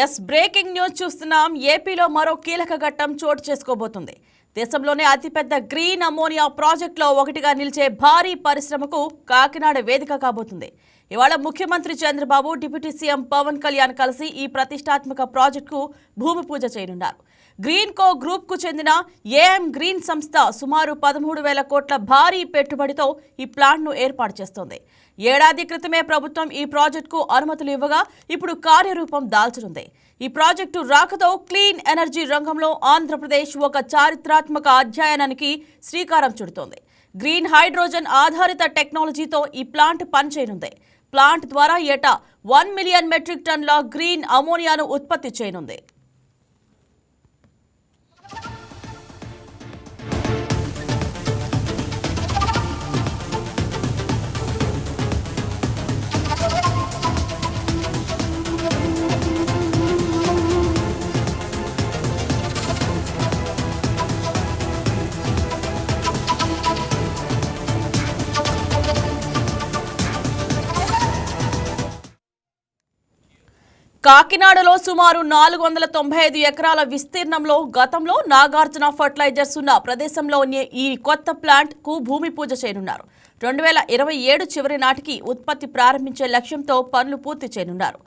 Yes breaking news చూస్తున్నాం. ఏపీలో మరో కీలక ఘట్టం చోటు చేసుకోబోతుంది. దేశంలోనే అతిపెద్ద గ్రీన్ అమోనియా ప్రాజెక్టులో ఒకటిగా నిలిచే భారీ పరిశ్రమకు కాకినాడ వేదిక కాబోతుంది. ఇవాళ ముఖ్యమంత్రి చంద్రబాబు, డిప్యూటీ సీఎం పవన్ కళ్యాణ్ కలిసి ఈ ప్రతిష్టాత్మక ప్రాజెక్టుకు భూమి పూజ చేయనున్నారు. గ్రీన్ కో గ్రూప్ కు చెందిన ఏఎం గ్రీన్ సంస్థ సుమారు 13,000 కోట్ల భారీ పెట్టుబడితో ఈ ప్లాంట్ను ఏర్పాటు చేస్తోంది. ఏడాది క్రితమే ప్రభుత్వం ఈ ప్రాజెక్టుకు అనుమతులు ఇవ్వగా ఇప్పుడు కార్యరూపం దాల్చనుంది. ఈ ప్రాజెక్టు రాకతో క్లీన్ ఎనర్జీ రంగంలో ఆంధ్రప్రదేశ్ ఒక చారిత్రాత్మక అధ్యయనానికి శ్రీకారం చుడుతోంది. గ్రీన్ హైడ్రోజన్ ఆధారిత టెక్నాలజీతో ఈ ప్లాంట్ పనిచేయనుంది. ప్లాంట్ ద్వారా ఏటా 1 మిలియన్ మెట్రిక్ టన్ల గ్రీన్ అమోనియాను ఉత్పత్తి చేయనుంది. కాకినాడలో సుమారు 495 ఎకరాల విస్తీర్ణంలో గతంలో నాగార్జున ఫర్టిలైజర్స్ ఉన్న ప్రదేశంలో ఈ కొత్త ప్లాంట్ కు భూమి పూజ చేయనున్నారు. 2027 చివరి నాటికి ఉత్పత్తి ప్రారంభించే లక్ష్యంతో పనులు పూర్తి చేయనున్నారు.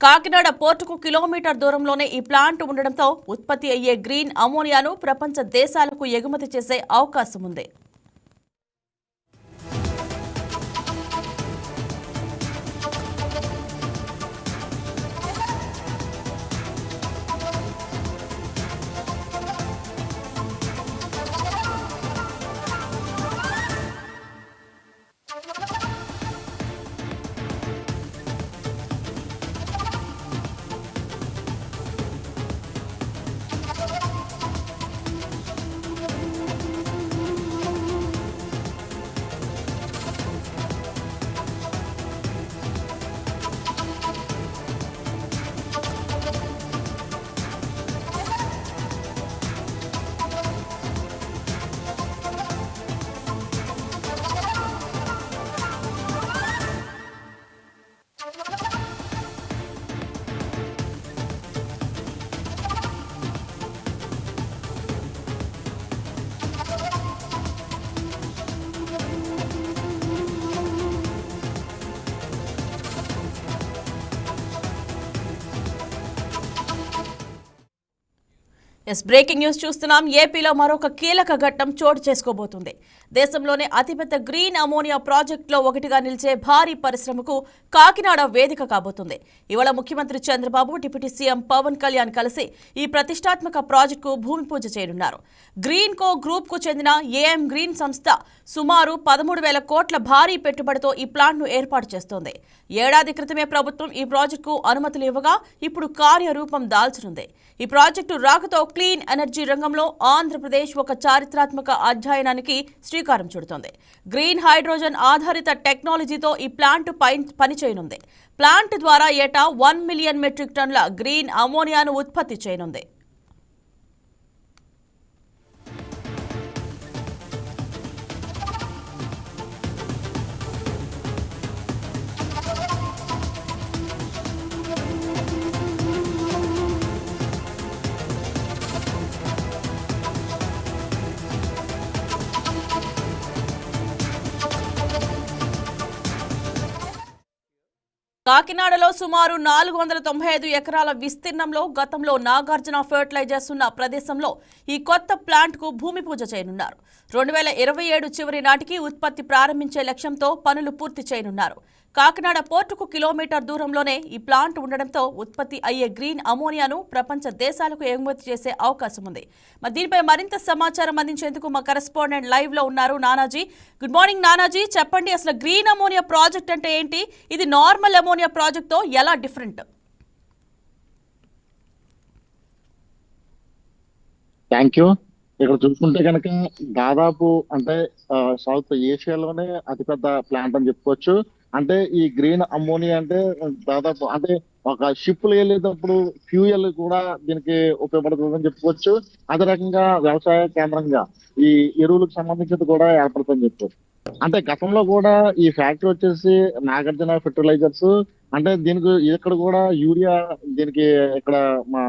కాకినాడ పోర్టుకు కిలోమీటర్ దూరంలోనే ఈ ప్లాంట్ ఉండడంతో ఉత్పత్తి అయ్యే గ్రీన్ అమోనియాను ప్రపంచ దేశాలకు ఎగుమతి చేసే అవకాశం ఉంది. ఎస్ బ్రేకింగ్ న్యూస్ చూస్తున్నాం. ఏపీలో మరొక కీలక ఘట్టం చోటు చేసుకోబోతుంది. దేశంలోనే అతిపెద్ద గ్రీన్ అమోనియా ప్రాజెక్టులో ఒకటిగా నిలిచే భారీ పరిశ్రమకు కాకినాడ వేదిక కాబోతుంది. ఇవాళ ముఖ్యమంత్రి చంద్రబాబు, డిప్యూటీ సీఎం పవన్ కళ్యాణ్ కలిసి ఈ ప్రతిష్టాత్మక ప్రాజెక్టుకు భూమి పూజ చేయనున్నారు. గ్రీన్ కో గ్రూప్ కు చెందిన ఏఎం గ్రీన్ సంస్థ సుమారు 13,000 కోట్ల భారీ పెట్టుబడితో ఈ ప్లాంట్ను ఏర్పాటు చేస్తోంది. ఏడాది క్రితమే ప్రభుత్వం ఈ ప్రాజెక్టుకు అనుమతులు ఇవ్వగా ఇప్పుడు కార్యరూపం దాల్చనుంది. ఈ ప్రాజెక్టు రాకతో క్లీన్ ఎనర్జీ రంగంలో ఆంధ్రప్రదేశ్ ఒక చారిత్రాత్మక అధ్యయనానికి శ్రీకారం చుడుతోంది. గ్రీన్ హైడ్రోజన్ ఆధారిత టెక్నాలజీతో ఈ ప్లాంట్ పనిచేయనుంది. ప్లాంట్ ద్వారా ఏటా 1 మిలియన్ మెట్రిక్ టన్ల గ్రీన్ అమోనియాను ఉత్పత్తి చేయనుంది. కాకినాడలో సుమారు 495 ఎకరాల విస్తీర్ణంలో గతంలో నాగార్జున ఫర్టిలైజర్స్ ఉన్న ప్రదేశంలో ఈ కొత్త ప్లాంట్ కు భూమి పూజ చేయనున్నారు. 2027 చివరి నాటికి ఉత్పత్తి ప్రారంభించే లక్ష్యంతో పనులు పూర్తి చేయనున్నారు. కాకినాడ పోర్టుకు కిలోమీటర్ దూరంలోనే ఈ ప్లాంట్ ఉండడంతో ఉత్పత్తి అయ్యే గ్రీన్ అమోనియాను ప్రపంచ దేశాలకు ఎగుమతి చేసే అవకాశం ఉంది. మరి దీనిపై మరింత సమాచారం అందించేందుకు మా కరెస్పాండెంట్ లైవ్ లో ఉన్నారు నానాజీ. గుడ్ మార్నింగ్ నానాజీ, చెప్పండి అసలు గ్రీన్ అమోనియా ప్రాజెక్ట్ అంటే ఏంటి? ఇది నార్మల్ అమోనియా ప్రాజెక్ట్ తో ఎలా డిఫరెంట్? Thank you. ఇక్కడ చూసుకుంటే కనుక దాదాపు అంటే సౌత్ ఏషియాలోనే అతిపెద్ద ప్లాంట్ అని చెప్పుకోవచ్చు. అంటే ఈ గ్రీన్ అమ్మోనియా అంటే దాదాపు అంటే ఒక షిప్లు వెళ్ళేటప్పుడు ఫ్యూయల్ కూడా దీనికి ఉపయోగపడుతుందని చెప్పుకోవచ్చు. అదే రకంగా వ్యవసాయ కేంద్రంగా ఈ ఎరువులకు సంబంధించినది కూడా ఏర్పడుతుందని చెప్పుకోవచ్చు. అంటే గతంలో కూడా ఈ ఫ్యాక్టరీ వచ్చేసి నాగార్జున ఫెర్టిలైజర్స్, అంటే దీనికి ఇక్కడ కూడా యూరియా దీనికి ఇక్కడ మా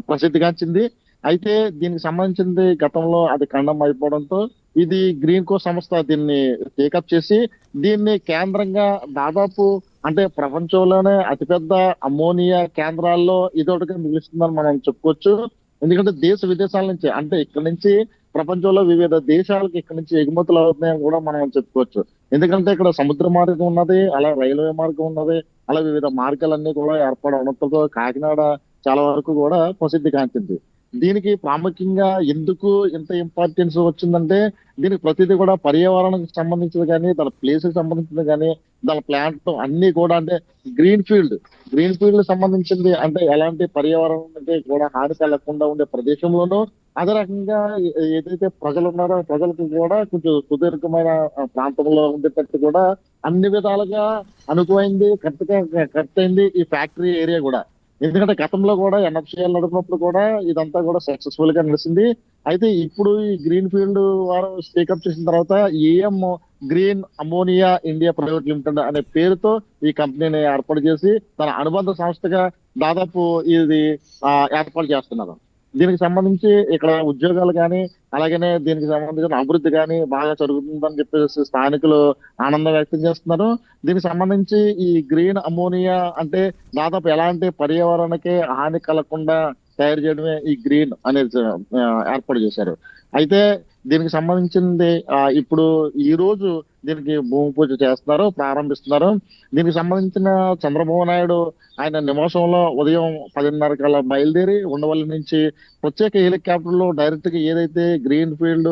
ప్రసిద్ధిగాంచింది. అయితే దీనికి సంబంధించింది గతంలో అది ఖండం అయిపోవడంతో ఇది గ్రీన్ కో సంస్థ దీన్ని టేకప్ చేసి దీన్ని కేంద్రంగా దాదాపు అంటే ప్రపంచంలోనే అతిపెద్ద అమ్మోనియా కేంద్రాల్లో ఇదొకటిగా నిలుస్తుందని మనం చెప్పుకోవచ్చు. ఎందుకంటే దేశ విదేశాల నుంచి అంటే ఇక్కడ నుంచి ప్రపంచంలో వివిధ దేశాలకు ఇక్కడ నుంచి ఎగుమతులు అవుతున్నాయని కూడా మనం చెప్పుకోవచ్చు. ఎందుకంటే ఇక్కడ సముద్ర మార్గం ఉన్నది, అలా రైల్వే మార్గం ఉన్నది, అలా వివిధ మార్గాలన్నీ కూడా ఏర్పడడంతో కాకినాడ చాలా వరకు కూడా ప్రసిద్ధి కాంచింది. దీనికి ప్రాముఖ్యంగా ఎందుకు ఇంత ఇంపార్టెన్స్ వచ్చిందంటే దీనికి ప్రతిదీ కూడా పర్యావరణానికి సంబంధించింది కానీ, దాని ప్లేస్ కి సంబంధించింది కానీ, దాని ప్లాంట్ అన్ని కూడా అంటే గ్రీన్ ఫీల్డ్ గ్రీన్ ఫీల్డ్ సంబంధించింది అంటే ఎలాంటి పర్యావరణానికి కూడా హాని కలగకుండా ఉండే ప్రదేశంలోనూ, అదే రకంగా ఏదైతే ప్రజలు ఉన్నారో ప్రజలకు కూడా కొంచెం సుదీర్ఘమైన ప్రాంతంలో ఉండేటట్టు కూడా అన్ని విధాలుగా అనుకూలైంది, కరెక్ట్ అయింది ఈ ఫ్యాక్టరీ ఏరియా కూడా. ఎందుకంటే గతంలో కూడా ఎన్ఎఫ్సిఎల్ నడిపినప్పుడు కూడా ఇదంతా కూడా సక్సెస్ఫుల్ గా నడిచింది. అయితే ఇప్పుడు ఈ గ్రీన్ ఫీల్డ్ వారు స్పీకప్ చేసిన తర్వాత AM green ammonia India private limited అనే పేరుతో ఈ కంపెనీని ఏర్పాటు చేసి తన అనుబంధ సంస్థగా దాదాపు ఇది ఏర్పాటు చేస్తున్నారు. దీనికి సంబంధించి ఇక్కడ ఉద్యోగాలు కానీ, అలాగనే దీనికి సంబంధించిన అభివృద్ధి కానీ బాగా జరుగుతుందని చెప్పేసి స్థానికులు ఆనందం వ్యక్తం చేస్తున్నారు. దీనికి సంబంధించి ఈ గ్రీన్ అమోనియా అంటే దాదాపు ఎలాంటి పర్యావరణానికి హాని కలగకుండా తయారు చేయడమే ఈ గ్రీన్ అనేది ఏర్పాటు చేశారు. అయితే దీనికి సంబంధించింది ఇప్పుడు ఈ రోజు దీనికి భూమి పూజ చేస్తున్నారు, ప్రారంభిస్తున్నారు. దీనికి సంబంధించిన చంద్రబాబు నాయుడు ఆయన నివాసంలో ఉదయం 10:30 కల్లా బయలుదేరి ఉండవల్లి నుంచి ప్రత్యేక హెలికాప్టర్ లో డైరెక్ట్ గా ఏదైతే గ్రీన్ ఫీల్డ్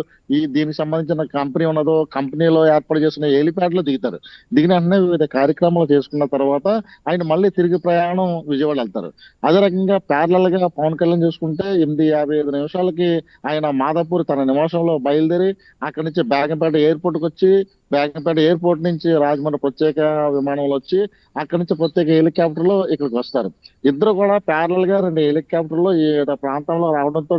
దీనికి సంబంధించిన కంపెనీ ఉన్నదో కంపెనీలో ఏర్పాటు చేసిన హెలిప్యాడ్ లో దిగుతారు. దిగిన వెంటనే వివిధ కార్యక్రమాలు చేసుకున్న తర్వాత ఆయన మళ్ళీ తిరిగి ప్రయాణం విజయవాడ వెళ్తారు. అదే రకంగా ప్యారలల్ గా పవన్ కళ్యాణ్ చూసుకుంటే 8:55 నిమిషాలకి ఆయన మాదాపూర్ తన నివాసంలో బయలుదేరి అక్కడి నుంచి బేగంపేట ఎయిర్పోర్ట్ కి వచ్చి, బేగంపేట ఎయిర్పోర్ట్ నుంచి రాజమండ్రి ప్రత్యేక విమానంలో వచ్చి అక్కడి నుంచి ప్రత్యేక హెలికాప్టర్ లో ఇక్కడికి వస్తారు. ఇద్దరు కూడా ప్యారలల్ గా 2 హెలికాప్టర్లు ఈ ప్రాంతంలో రావడంతో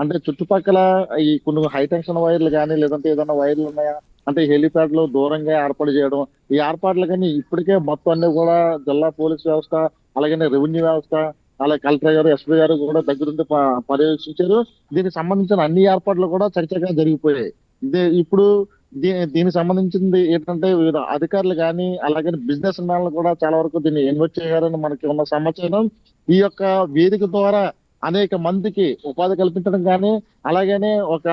అంటే చుట్టుపక్కల ఈ కొన్ని హైటెన్షన్ వైర్లు కానీ లేదంటే ఏదైనా వైర్లు ఉన్నాయా అంటే హెలిప్యాడ్ లో దూరంగా ఏర్పాటు చేయడం, ఈ ఏర్పాట్లు కానీ ఇప్పటికే మొత్తం అన్ని కూడా జిల్లా పోలీస్ వ్యవస్థ, అలాగే రెవెన్యూ వ్యవస్థ, అలాగే కలెక్టర్ గారు, ఎస్పీ గారు కూడా దగ్గరుండి పర్యవేక్షించారు. దీనికి సంబంధించిన అన్ని ఏర్పాట్లు కూడా చకచకా జరిగిపోయాయి. ఇప్పుడు దీనికి సంబంధించింది ఏంటంటే వివిధ అధికారులు కానీ అలాగే బిజినెస్ మ్యాన్లు కూడా చాలా వరకు దీన్ని ఇన్వెస్ట్ చేయాలని మనకి ఉన్న సమాచారం. ఈ యొక్క వేదిక ద్వారా అనేక మందికి ఉపాధి కల్పించడం కానీ, అలాగనే ఒక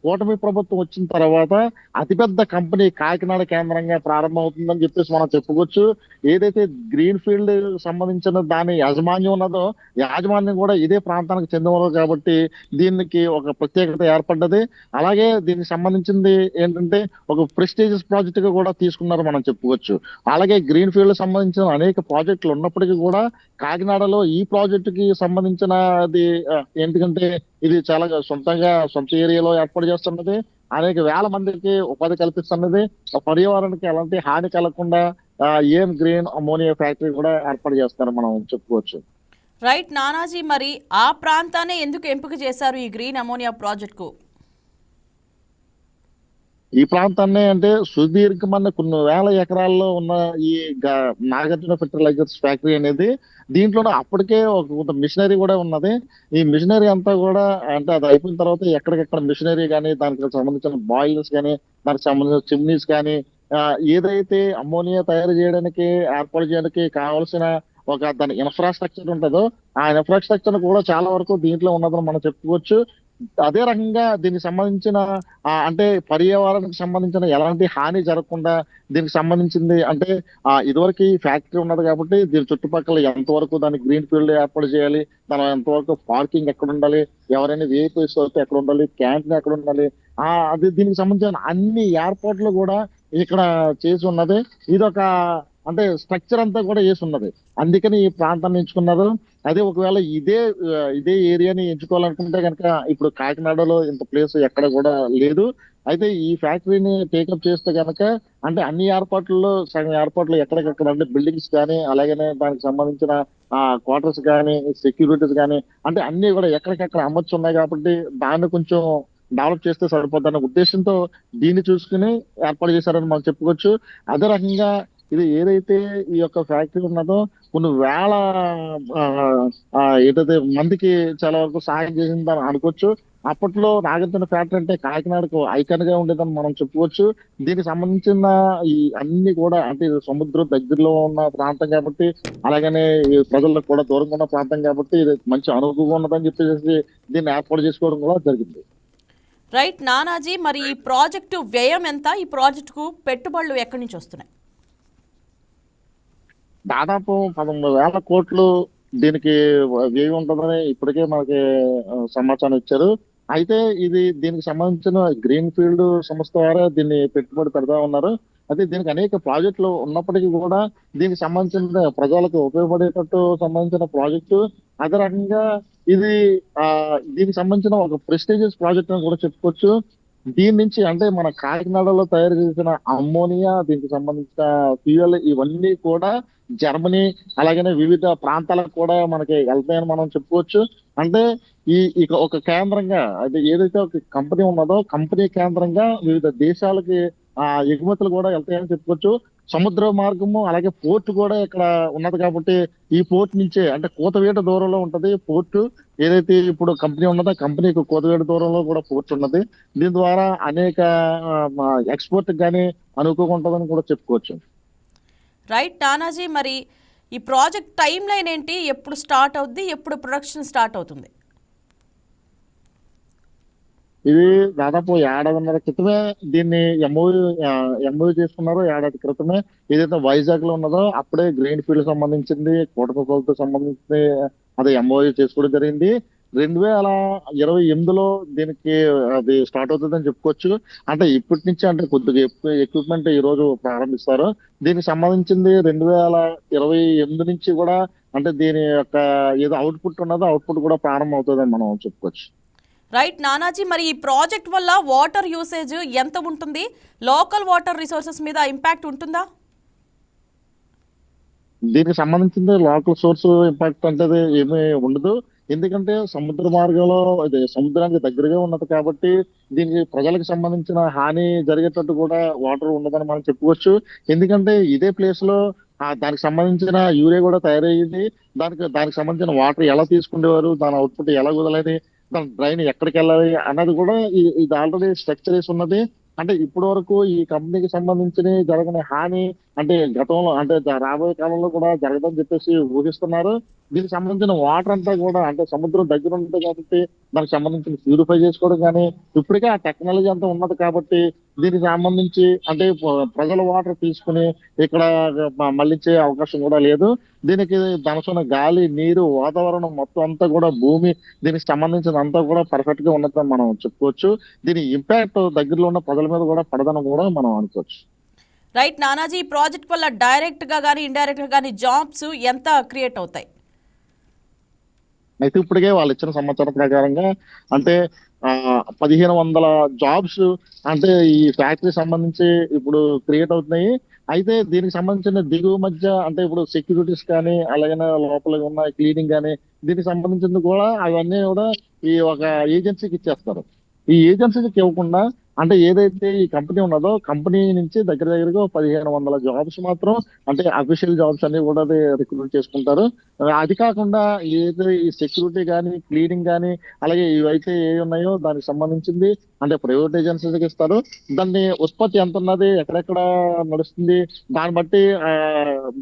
కూటమి ప్రభుత్వం వచ్చిన తర్వాత అతిపెద్ద కంపెనీ కాకినాడ కేంద్రంగా ప్రారంభం అవుతుందని చెప్పేసి మనం చెప్పుకోవచ్చు. ఏదైతే గ్రీన్ ఫీల్డ్ సంబంధించిన దాని యాజమాన్యం ఉన్నదో యాజమాన్యం కూడా ఇదే ప్రాంతానికి చెందినవారు కాబట్టి దీనికి ఒక ప్రత్యేకత ఏర్పడ్డది. అలాగే దీనికి సంబంధించింది ఏంటంటే ఒక ప్రెస్టీజియస్ ప్రాజెక్ట్ గా కూడా తీసుకున్నారు మనం చెప్పుకోవచ్చు. అలాగే గ్రీన్ ఫీల్డ్ సంబంధించిన అనేక ప్రాజెక్టులు ఉన్నప్పటికీ కూడా కాకినాడలో ఈ ప్రాజెక్టుకి సంబంధించిన ఎందుకంటే ఇది చాలా సొంత ఏరియాలో ఏర్పాటు చేస్తున్నది, అనేక వేల మందికి ఉపాధి కల్పిస్తున్నది, పర్యావరణానికి ఎలాంటి హాని కలగకుండా ఏం గ్రీన్ అమోనియా ఫ్యాక్టరీ కూడా ఏర్పాటు చేస్తారు మనం చెప్పుకోవచ్చు. రైట్ నానాజీ, మరి ఆ ప్రాంతాన్ని ఎందుకు ఎంపిక చేశారు ఈ గ్రీన్ అమోనియా ప్రాజెక్ట్ కు? ఈ ప్రాంతాన్ని అంటే సుదీర్ఘమైన కొన్ని వేల ఎకరాల్లో ఉన్న ఈ నాగార్జున ఫెర్టిలైజర్స్ ఫ్యాక్టరీ అనేది దీంట్లో అప్పటికే ఒక మిషనరీ కూడా ఉన్నది. ఈ మిషనరీ అంతా కూడా అంటే అది అయిపోయిన తర్వాత ఎక్కడికెక్కడ మిషనరీ కానీ, దానికి సంబంధించిన బాయిలర్స్ కానీ, దానికి సంబంధించిన చిమ్నీస్ కానీ, ఏదైతే అమ్మోనియా తయారు చేయడానికి ఏర్పాటు చేయడానికి కావాల్సిన దాని ఇన్ఫ్రాస్ట్రక్చర్ ఉంటుందో ఆ ఇన్ఫ్రాస్ట్రక్చర్ కూడా చాలా వరకు దీంట్లో ఉన్నదని మనం చెప్పుకోవచ్చు. అదే రకంగా దీనికి సంబంధించిన అంటే పర్యావరణానికి సంబంధించిన ఎలాంటి హాని జరగకుండా దీనికి సంబంధించింది అంటే ఇదివరకు ఫ్యాక్టరీ ఉన్నది కాబట్టి దీని చుట్టుపక్కల ఎంతవరకు దాన్ని గ్రీన్ ఫీల్డ్ ఏర్పాటు చేయాలి, దాని ఎంతవరకు పార్కింగ్ ఎక్కడ ఉండాలి, ఎవరైనా వెహికల్స్ వస్తే ఎక్కడ ఉండాలి, క్యాంటీన్ ఎక్కడ ఉండాలి, అది దీనికి సంబంధించిన అన్ని ఏర్పాట్లు కూడా ఇక్కడ చేసి ఉన్నది. ఇదొక అంటే స్ట్రక్చర్ అంతా కూడా వేసి ఉన్నది. అందుకని ఈ ప్రాంతాన్ని ఎంచుకున్నారు. అదే ఒకవేళ ఇదే ఏరియాని ఎంచుకోవాలనుకుంటే కనుక ఇప్పుడు కాకినాడలో ఇంత ప్లేస్ ఎక్కడ కూడా లేదు. అయితే ఈ ఫ్యాక్టరీని టేకప్ చేస్తే కనుక అంటే అన్ని ఏర్పాట్లలో సగం ఏర్పాట్లు ఎక్కడికక్కడ అంటే బిల్డింగ్స్ కానీ, అలాగనే దానికి సంబంధించిన క్వార్టర్స్ కానీ, సెక్యూరిటీస్ కానీ అంటే అన్ని కూడా ఎక్కడికక్కడ అమర్చి ఉన్నాయి కాబట్టి దాన్ని కొంచెం డెవలప్ చేస్తే సరిపోద్దన్న ఉద్దేశంతో దీన్ని చూసుకుని ఏర్పాటు చేశారని మనం చెప్పుకోవచ్చు. అదే రకంగా ఇది ఏదైతే ఈ యొక్క ఫ్యాక్టరీ ఉన్నదో కొన్ని వేల ఆ, ఏదైతే మందికి చాలా వరకు సహాయం చేసిందని అనుకోవచ్చు. అప్పట్లో నాగార్జున ఫ్యాక్టరీ అంటే కాకినాడకు ఐకాన్ గా ఉండేదని మనం చెప్పుకోవచ్చు. దీనికి సంబంధించిన ఈ అన్ని కూడా అంటే ఇది సముద్రం దగ్గరలో ఉన్న ప్రాంతం కాబట్టి, అలాగనే ఈ ప్రజలకు కూడా దూరంగా ఉన్న ప్రాంతం కాబట్టి ఇది మంచి అనుభవం ఉన్నదని చెప్పేసి దీన్ని ఏర్పాటు చేసుకోవడం కూడా జరిగింది. రైట్ నానాజీ, మరి ఈ ప్రాజెక్టు వ్యయం ఎంత? ఈ ప్రాజెక్టుకు పెట్టుబడులు ఎక్కడి నుంచి వస్తున్నాయి? దాదాపు 11,000 కోట్లు దీనికి వ్యయం ఉంటుందని ఇప్పటికే మనకి సమాచారం ఇచ్చారు. అయితే ఇది దీనికి సంబంధించిన గ్రీన్ ఫీల్డ్ సంస్థ ద్వారా దీన్ని పెట్టుబడి పెడతా ఉన్నారు. అయితే దీనికి అనేక ప్రాజెక్టులు ఉన్నప్పటికీ కూడా దీనికి సంబంధించిన ప్రజలకు ఉపయోగపడేటట్టు సంబంధించిన ప్రాజెక్టు. అదే రకంగా ఇది ఆ దీనికి సంబంధించిన ఒక ప్రెస్టీజియస్ ప్రాజెక్ట్ అని కూడా చెప్పుకోవచ్చు. దీని నుంచి అంటే మన కాకినాడలో తయారు చేసిన అమ్మోనియా, దీనికి సంబంధించిన ఫ్యూయల్ ఇవన్నీ కూడా జర్మనీ అలాగనే వివిధ ప్రాంతాలకు కూడా మనకి వెళ్తాయని మనం చెప్పుకోవచ్చు. అంటే ఇక ఒక కేంద్రంగా అది ఏదైతే ఒక కంపెనీ ఉన్నదో కంపెనీ కేంద్రంగా వివిధ దేశాలకి ఎగుమతులు కూడా వెళ్తాయని చెప్పుకోవచ్చు. సముద్ర మార్గము అలాగే పోర్ట్ కూడా ఇక్కడ ఉన్నది కాబట్టి ఈ పోర్ట్ నుంచే అంటే కూతవేట దూరంలో ఉంటది పోర్టు. ఏదైతే ఇప్పుడు కంపెనీ ఉన్నదో కంపెనీకి కూతవేట దూరంలో కూడా పోర్ట్ ఉన్నది. దీని ద్వారా అనేక ఎక్స్పోర్ట్ కానీ అనుకూలంగా ఉంటుందని కూడా చెప్పుకోవచ్చు. రైట్ నానాజీ, మరి ఈ ప్రాజెక్ట్ టైం లైన్ ఏంటి? ఎప్పుడు స్టార్ట్ అవుద్ది? ఎప్పుడు ప్రొడక్షన్ స్టార్ట్ అవుతుంది? ఇది దాదాపు 1.5 ఏళ్ల క్రితమే దీన్ని ఎంఓయూ చేసుకున్నారు. ఏడాది క్రితమే ఏదైతే వైజాగ్ లో ఉన్నదో అప్పుడే గ్రీన్ ఫీల్డ్ సంబంధించింది కోటకొలతో సంబంధించి అది ఎంఓయూ చేసుకోవడం జరిగింది. 2028లో దీనికి అది స్టార్ట్ అవుతుందని చెప్పుకోవచ్చు. అంటే ఇప్పటి నుంచి అంటే కొద్దిగా ఎక్విప్మెంట్ ఈ రోజు ప్రారంభిస్తారు. దీనికి సంబంధించింది 2028 నుంచి కూడా అంటే దీని యొక్క ఏదో అవుట్పుట్ ఉన్నదో అవుట్పుట్ కూడా ప్రారంభం అవుతుందని మనం చెప్పుకోవచ్చు. రైట్ నానాజీ, మరి ఈ ప్రాజెక్ట్ వల్ల వాటర్ యూసేజ్ ఎంత ఉంటుంది? లోకల్ వాటర్ రిసోర్సెస్ మీద ఇంపాక్ట్ ఉంటుందా? దీనికి సంబంధించింది లోకల్ సోర్స్ ఇంపాక్ట్ అంటే ఏమీ ఉండదు. ఎందుకంటే సముద్ర మార్గంలో ఇది సముద్రానికి దగ్గరగా ఉన్నది కాబట్టి దీనికి ప్రజలకు సంబంధించిన హాని జరిగేటట్టు కూడా వాటర్ ఉండదని మనం చెప్పుకోవచ్చు. ఎందుకంటే ఇదే ప్లేస్ లో దానికి సంబంధించిన యూరియా కూడా తయారయ్యింది. దానికి సంబంధించిన వాటర్ ఎలా తీసుకునేవారు, దాని అవుట్పుట్ ఎలా వదలది, దాని డ్రైన్ ఎక్కడికి వెళ్ళాలి అన్నది కూడా ఇది ఆల్రెడీ స్ట్రక్చర్ వేసి ఉన్నది. అంటే ఇప్పటి వరకు ఈ కంపెనీకి సంబంధించిన జరగని హాని అంటే గతంలో అంటే రాబోయే కాలంలో కూడా జరగదని చెప్పేసి ఊహిస్తున్నారు. దీనికి సంబంధించిన వాటర్ అంతా కూడా అంటే సముద్రం దగ్గర ఉంటుంది కాబట్టి దానికి సంబంధించిన ప్యూరిఫై చేసుకోవడం కానీ ఇప్పటికే ఆ టెక్నాలజీ అంతా ఉన్నది కాబట్టి దీనికి సంబంధించి అంటే ప్రజల వాటర్ తీసుకుని ఇక్కడ మళ్ళించే అవకాశం కూడా లేదు. దీనికి దానితో గాలి నీరు వాతావరణం మొత్తం అంతా కూడా భూమి దీనికి సంబంధించిన అంతా కూడా పర్ఫెక్ట్ గా ఉన్నదని మనం చెప్పుకోవచ్చు. దీని ఇంపాక్ట్ దగ్గరలో ఉన్న ప్రజల మీద కూడా పడదని కూడా మనం అనుకోవచ్చు. రైట్ నానాజీ, ఈ ప్రాజెక్ట్ వల్ల డైరెక్ట్ గా కానీ ఇండైరెక్ట్ గా కానీ జాబ్స్ ఎంత క్రియేట్ అవుతాయి? అయితే ఇప్పటికే వాళ్ళు ఇచ్చిన సమాచారం ప్రకారంగా అంటే 1,500 జాబ్స్ అంటే ఈ ఫ్యాక్టరీ సంబంధించి ఇప్పుడు క్రియేట్ అవుతున్నాయి. అయితే దీనికి సంబంధించిన దిగువ మధ్య అంటే ఇప్పుడు సెక్యూరిటీస్ కానీ అలాగనే లోపల ఉన్న క్లీనింగ్ కానీ దీనికి సంబంధించింది కూడా అవన్నీ కూడా ఈ ఒక ఏజెన్సీకి ఇచ్చేస్తారు. ఈ ఏజెన్సీకి ఇవ్వకుండా అంటే ఏదైతే ఈ కంపెనీ ఉన్నదో కంపెనీ నుంచి దగ్గరగా 1,500 జాబ్స్ మాత్రం అంటే అఫీషియల్ జాబ్స్ అన్ని కూడా రిక్రూట్ చేసుకుంటారు. అది కాకుండా ఏదైతే ఈ సెక్యూరిటీ కానీ క్లీనింగ్ కానీ అలాగే ఇవైతే ఏ ఉన్నాయో దానికి సంబంధించింది అంటే ప్రైవేట్ ఏజెన్సీకి ఇస్తారు. దాన్ని ఉత్పత్తి ఎంత ఉన్నది ఎక్కడెక్కడ నడుస్తుంది దాన్ని బట్టి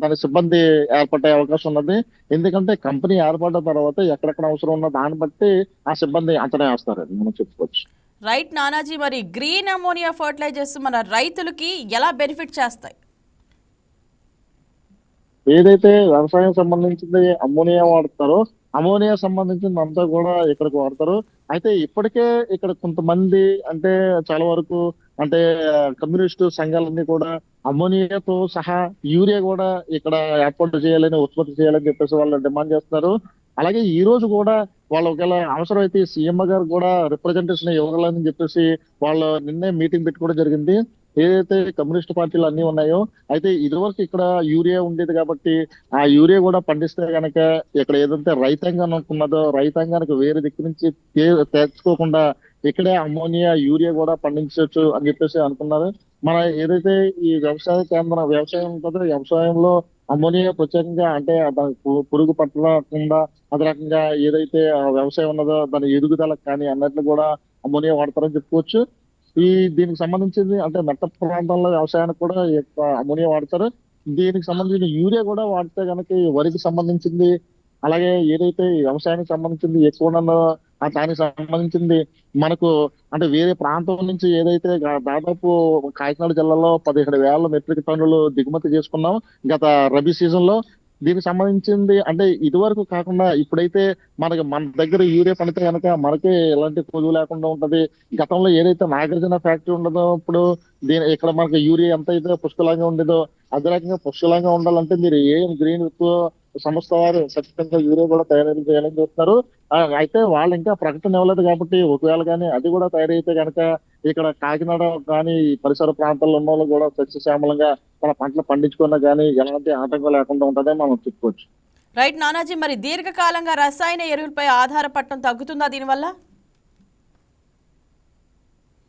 దాని సిబ్బంది ఏర్పడే అవకాశం ఉన్నది. ఎందుకంటే కంపెనీ ఏర్పడిన తర్వాత ఎక్కడెక్కడ అవసరం ఉన్న దాన్ని బట్టి ఆ సిబ్బంది అంచనా వేస్తారు మనం చెప్పుకోవచ్చు. రైట్ నానాజీ, మరి గ్రీన్ అమోనియా ఫర్టిలైజర్స్ మన రైతులకి ఎలా బెనిఫిట్ చేస్తాయి? ఏదైతే వ్యవసాయం సంబంధించింది అమ్మోనియా వాడతారో అమోనియా సంబంధించింది అంతా కూడా ఇక్కడికి వాడతారు. అయితే ఇప్పటికే ఇక్కడ కొంతమంది అంటే చాలా వరకు అంటే కమ్యూనిస్టు సంఘాలన్నీ కూడా అమోనియాతో సహా యూరియా కూడా ఇక్కడ ఏర్పాటు చేయాలని ఉత్పత్తి చేయాలని చెప్పేసి వాళ్ళు డిమాండ్ చేస్తున్నారు. అలాగే ఈ రోజు కూడా వాళ్ళు ఒకవేళ అవసరం అయితే సీఎం గారు కూడా రిప్రజెంటేషన్ ఇవ్వాలని చెప్పేసి వాళ్ళు నిన్నే మీటింగ్ పెట్టుకోవడం జరిగింది. ఏదైతే కమ్యూనిస్ట్ పార్టీలు అన్ని ఉన్నాయో అయితే ఇదివరకు ఇక్కడ యూరియా ఉండేది కాబట్టి ఆ యూరియా కూడా పండిస్తే కనుక ఇక్కడ ఏదైతే రైతాంగం ఉన్నదో రైతాంగానికి వేరే దిక్కు నుంచి తెచ్చుకోకుండా ఇక్కడే అమ్మోనియా యూరియా కూడా పండించవచ్చు అని చెప్పేసి అనుకున్నారు. మన ఏదైతే ఈ వ్యవసాయం ఉంటుందో వ్యవసాయంలో అమ్మోనియా ప్రత్యేకంగా అంటే దానికి పురుగు పట్టకుండా అదే రకంగా ఏదైతే ఆ వ్యవసాయం ఉన్నదో దాని ఎదుగుదలకు కానీ అన్నట్లు కూడా అమ్మోనియా వాడతారని చెప్పుకోవచ్చు. ఈ దీనికి సంబంధించింది అంటే మెట్ట ప్రాంతాల్లో వ్యవసాయానికి కూడా ఎక్కువ అమ్మోనియా వాడతారు. దీనికి సంబంధించిన యూరియా కూడా వాడితే కనుక ఈ వరికి సంబంధించింది అలాగే ఏదైతే ఈ వ్యవసాయానికి సంబంధించింది ఎక్కువ ఉన్నదో దానికి సంబంధించింది మనకు అంటే వేరే ప్రాంతం నుంచి ఏదైతే దాదాపు కాకినాడ జిల్లాలో 17,000 మెట్రిక్ టన్నులు దిగుమతి చేసుకున్నాం గత రబీ సీజన్ లో. దీనికి సంబంధించింది అంటే ఇదివరకు కాకుండా ఇప్పుడైతే మన దగ్గర యూరియా పండితే కనుక మనకే ఎలాంటి కొదువు లేకుండా ఉంటది. గతంలో ఏదైతే నాగార్జున ఫ్యాక్టరీ ఉండదో ఇప్పుడు ఇక్కడ మనకి యూరియా ఎంత అయితే పుష్కలంగా ఉండేదో అదే రకంగా పుష్కలంగా ఉండాలంటే మీరు ఏం గ్రీన్ సంస్థ వారు ఖచ్చితంగా యూరియా కూడా తయారు చేయాలని చూస్తున్నారు. అయితే వాళ్ళు ఇంకా ప్రకటన ఇవ్వలేదు కాబట్టి ఒకవేళ కానీ అది కూడా తయారైతే కనుక ఇక్కడ కాకినాడ కానీ పరిసర ప్రాంతాల్లో ఉన్న వాళ్ళు కూడా సస్యశ్యామలంగా మన పంటలు పండించుకున్నా కానీ ఎలాంటి ఆటంకం లేకుండా ఉంటుందని మనం చెప్పుకోవచ్చు. రైట్ నానాజీ, మరి దీర్ఘకాలంగా రసాయన ఎరువులపై ఆధారపడటం తగ్గుతుందా దీనివల్ల?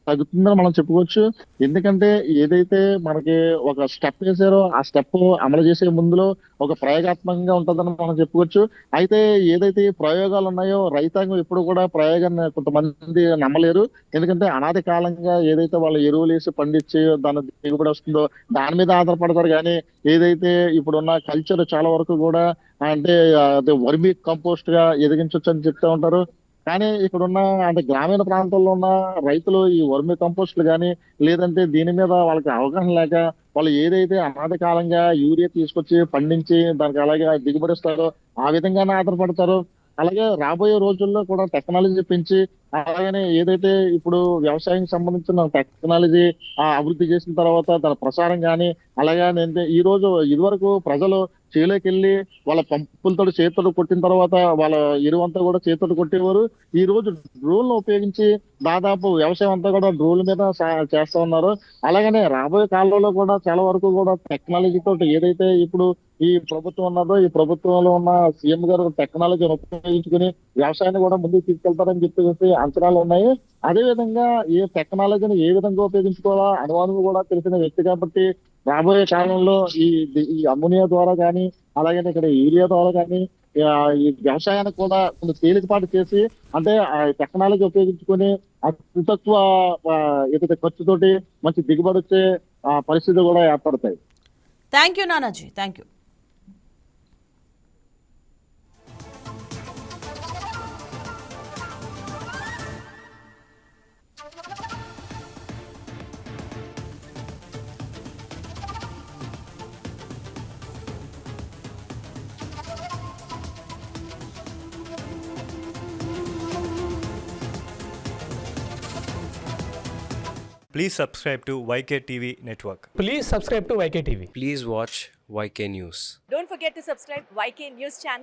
తగ్గుతుందని మనం చెప్పుకోవచ్చు. ఎందుకంటే ఏదైతే మనకి ఒక స్టెప్ వేసారో ఆ స్టెప్ అమలు చేసే ముందులో ఒక ప్రయోగాత్మకంగా ఉంటుందని మనం చెప్పుకోవచ్చు. అయితే ఏదైతే ప్రయోగాలు ఉన్నాయో రైతాంగం ఎప్పుడు కూడా ప్రయోగాన్ని కొంతమంది నమ్మలేరు. ఎందుకంటే అనాది కాలంగా ఏదైతే వాళ్ళు ఎరువులు వేసి పండించి దాని దిగుబడి వస్తుందో దాని మీద ఆధారపడతారు. కానీ ఏదైతే ఇప్పుడున్న కల్చర్ చాలా వరకు కూడా అంటే అదే వర్మీ కంపోస్ట్ గా ఎదిగించవచ్చు అని చెప్తా ఉంటారు. కానీ ఇక్కడున్న అంటే గ్రామీణ ప్రాంతాల్లో ఉన్న రైతులు ఈ వర్మి కంపోస్ట్లు కానీ లేదంటే దీని మీద వాళ్ళకి అవగాహన లేక వాళ్ళు ఏదైతే అనాది కాలంగా యూరియా తీసుకొచ్చి పండించి దానికి అలాగే దిగుబడి ఇస్తారో ఆ విధంగానే ఆధారపడతారు. అలాగే రాబోయే రోజుల్లో కూడా టెక్నాలజీ పెంచి అలాగనే ఏదైతే ఇప్పుడు వ్యవసాయానికి సంబంధించిన టెక్నాలజీ అభివృద్ధి చేసిన తర్వాత దాని ప్రసారం కానీ అలాగే ఈ రోజు ఇదివరకు ప్రజలు చేలోకి వెళ్ళి వాళ్ళ పంపులతో చేతితో కొట్టిన తర్వాత వాళ్ళ ఎరువంతా కూడా చేతితో కొట్టేవారు. ఈ రోజు డ్రోన్లు ఉపయోగించి దాదాపు వ్యవసాయం అంతా కూడా డ్రోన్ల మీద చేస్తా ఉన్నారు. అలాగనే రాబోయే కాలంలో కూడా చాలా వరకు కూడా టెక్నాలజీ తోటి ఏదైతే ఇప్పుడు ఈ ప్రభుత్వం ఉన్నదో ఈ ప్రభుత్వంలో ఉన్న సీఎం గారు టెక్నాలజీని ఉపయోగించుకుని వ్యవసాయాన్ని కూడా ముందుకు తీసుకెళ్తారని చెప్పేసి అంచనాలు ఉన్నాయి. అదే విధంగా ఈ టెక్నాలజీని ఏ విధంగా ఉపయోగించుకోవాలా అనుమానం కూడా తెలిసిన వ్యక్తి కాబట్టి రాబోయే కాలంలో ఈ అమ్మోనియా ద్వారా కానీ అలాగే ఇక్కడ యూరియా ద్వారా కానీ ఈ వ్యవసాయానికి కూడా కొంచెం తేలికపాటు చేసి అంటే ఆ టెక్నాలజీ ఉపయోగించుకొని అతి తక్కువ ఏదైతే ఖర్చుతోటి మంచి దిగుబడి వచ్చే పరిస్థితులు కూడా ఏర్పడతాయి. Thank you Nanaji, thank you. Please subscribe to YK TV Network. Please subscribe to YK TV. Please watch YK News. Don't forget to subscribe YK News channel.